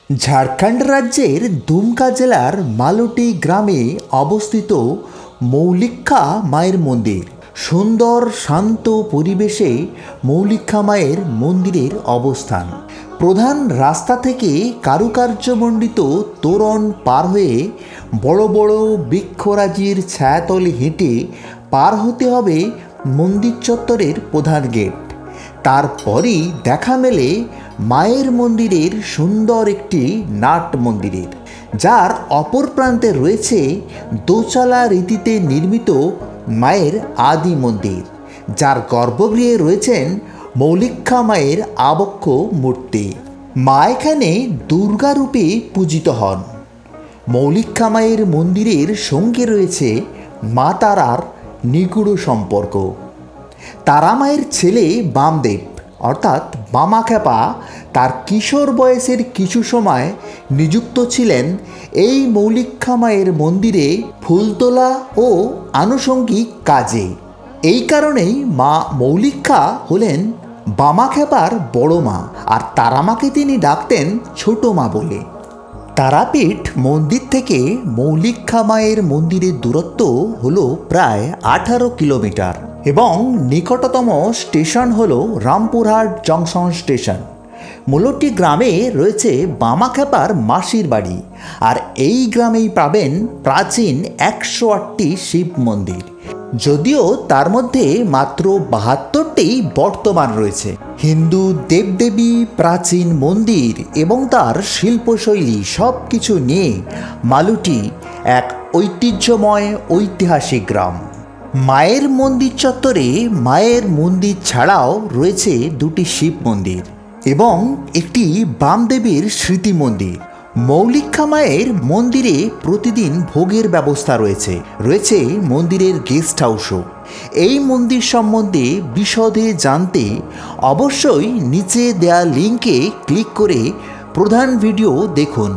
ঝাড়খণ্ড রাজ্যের দুমকা জেলার মালুটি গ্রামে অবস্থিত মৌলিক্ষা মায়ের মন্দির। সুন্দর শান্ত পরিবেশে মৌলিক্ষা মায়ের মন্দিরের অবস্থান। প্রধান রাস্তা থেকে কারুকার্যমণ্ডিত তোরণ পার হয়ে বড় বড় বৃক্ষরাজির ছায়াতলে হেঁটে পার হতে হবে মন্দির চত্বরের প্রধান গেট। তারপরই দেখা মেলে মায়ের মন্দিরের সুন্দর একটি নাট মন্দিরের, যার অপর প্রান্তে রয়েছে দোচালা রীতিতে নির্মিত মায়ের আদি মন্দির, যার গর্ভগৃহে রয়েছেন মৌলিক্ষা মায়ের আবক্ষ মূর্তি। মা এখানে দুর্গা রূপে পূজিত হন। মৌলিক্ষা মায়ের মন্দিরের সঙ্গে রয়েছে মা তারার নিগুড় সম্পর্ক। তারা মায়ের ছেলে বামদেব অর্থাৎ বামাখ্যাপা তার কিশোর বয়সের কিছু সময় নিযুক্ত ছিলেন এই মৌলিক্ষা মায়ের মন্দিরে ফুল তোলা ও আনুষঙ্গিক কাজে। এই কারণেই মা মৌলিক্ষা হলেন বামাখ্যাপার বড় মা, আর তারামাকে তিনি ডাকতেন ছোট মা বলে। তারাপীঠ মন্দির থেকে মৌলিক্ষা মায়ের মন্দিরের দূরত্ব হল প্রায় 18 কিলোমিটার এবং নিকটতম স্টেশন হল রামপুরহাট জংশন স্টেশন। মূলটি গ্রামে রয়েছে বামাখ্যাপার মাসির বাড়ি, আর এই গ্রামেই পাবেন প্রাচীন 108টি শিব মন্দির, যদিও তার মধ্যে মাত্র 72টি বর্তমান রয়েছে। হিন্দু দেবদেবী, প্রাচীন মন্দির এবং তার শিল্পশৈলী সব কিছু নিয়ে মালুটি এক ঐতিহ্যময় ঐতিহাসিক গ্রাম। মায়ের মন্দির চত্বরে মায়ের মন্দির ছাড়াও রয়েছে দুটি শিব মন্দির এবং একটি বামদেবীর স্মৃতি মন্দির। মৌলিক্ষা মায়ের মন্দিরে প্রতিদিন ভোগের ব্যবস্থা রয়েছে মন্দিরের গেস্ট হাউসও। এই মন্দির সম্বন্ধে বিশদে জানতে অবশ্যই নিচে দেয়া লিঙ্কে ক্লিক করে প্রধান ভিডিও দেখুন।